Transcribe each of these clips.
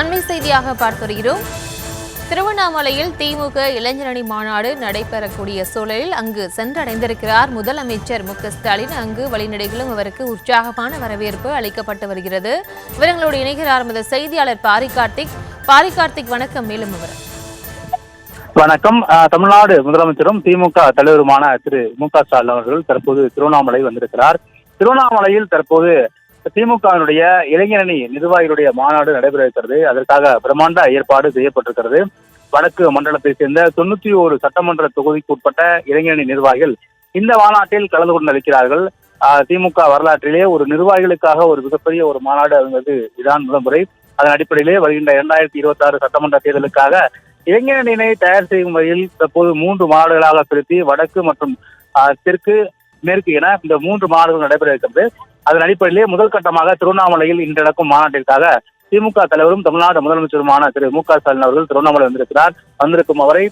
அண்மை செய்தியாக பார்த்து வருகிறோம். திருவண்ணாமலையில் திமுக இளைஞரணி மாநாடு நடைபெறக்கூடிய சூழலில் அங்கு சென்றடைந்திருக்கிறார் முதலமைச்சர் மு.க.ஸ்டாலின். அங்கு வழிநடைகளும் அவருக்கு உற்சாகமான வரவேற்பு அளிக்கப்பட்டு வருகிறது. விவரங்களோடு இணைகிறார் நமது செய்தியாளர் பாரிகார்த்திக். வணக்கம். மேலும் விவரம். வணக்கம். தமிழ்நாடு முதலமைச்சரும் திமுக தலைவருமான திரு மு.க.ஸ்டாலின் அவர்கள் தற்போது திருவண்ணாமலை வந்திருக்கிறார். திருவண்ணாமலையில் தற்போது திமுகவினுடைய இளைஞரணி நிர்வாகிகளுடைய மாநாடு நடைபெற இருக்கிறது. அதற்காக பிரம்மாண்ட ஏற்பாடு செய்யப்பட்டிருக்கிறது. வடக்கு மண்டலத்தை சேர்ந்த 91 சட்டமன்ற தொகுதிக்கு உட்பட்ட இளைஞரணி நிர்வாகிகள் இந்த மாநாட்டில் கலந்து கொண்டிருக்கிறார்கள். திமுக வரலாற்றிலே ஒரு நிர்வாகிகளுக்காக ஒரு மிகப்பெரிய ஒரு மாநாடு என்பது இதான் முதல் முறை. அதன் அடிப்படையிலே வருகின்ற 2026 சட்டமன்ற தேர்தலுக்காக இளைஞரணியினை தயார் செய்யும் வகையில் தற்போது 3 மாநாடுகளாக பிரித்து வடக்கு மற்றும் தெற்கு மேற்கு என இந்த 3 மாநாடுகள் நடைபெற இருக்கிறது. அதன் அடிப்படையிலே முதல் கட்டமாக திருவண்ணாமலையில் இன்று நடக்கும் மாநாட்டிற்காக திமுக தலைவரும் தமிழ்நாடு முதலமைச்சருமான திரு மு.க.ஸ்டாலின் அவர்கள் திருவண்ணாமலை வந்திருக்கிறார். வந்திருக்கும் அவரை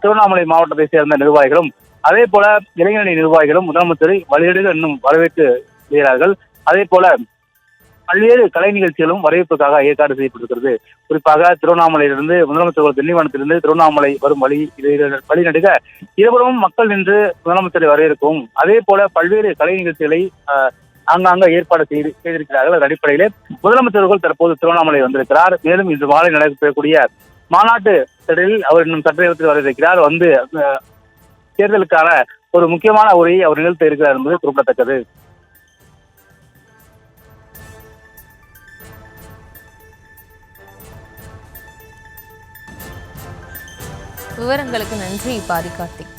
திருவண்ணாமலை மாவட்டத்தை சேர்ந்த நிர்வாகிகளும் அதே போல இளைஞரணி நிர்வாகிகளும் முதலமைச்சரை வழிநெடுக இன்னும் வரவேற்று வருகிறார்கள். அதே போல பல்வேறு கலை நிகழ்ச்சிகளும் வரவேற்புக்காக ஏற்பாடு செய்யப்பட்டிருக்கிறது. குறிப்பாக திருவண்ணாமலையிலிருந்து முதலமைச்சர் திண்டிவனத்திலிருந்து திருவண்ணாமலை வரும் வழிநடுக இருவரும் மக்கள் நின்று முதலமைச்சரை வரவேற்கவும் அதே போல பல்வேறு கலை நிகழ்ச்சிகளை ஆங்காங்க ஏற்பாடு செய்திருக்கிறார்கள். அதன் அடிப்படையிலே முதலமைச்சர்கள் தற்போது திருவண்ணாமலை வந்திருக்கிறார். மேலும் இன்று மாலை நடைபெறக்கூடிய மாநாட்டு திடலில் அவர் இன்னும் சற்று நேரத்தில் வரவிருக்கிறார். வந்து தேர்தலுக்கான ஒரு முக்கியமான உரையை அவர் நிகழ்த்த இருக்கிறார் என்பது குறிப்பிடத்தக்கது. விவரங்களுக்கு நன்றி பாரிகார்த்திக்.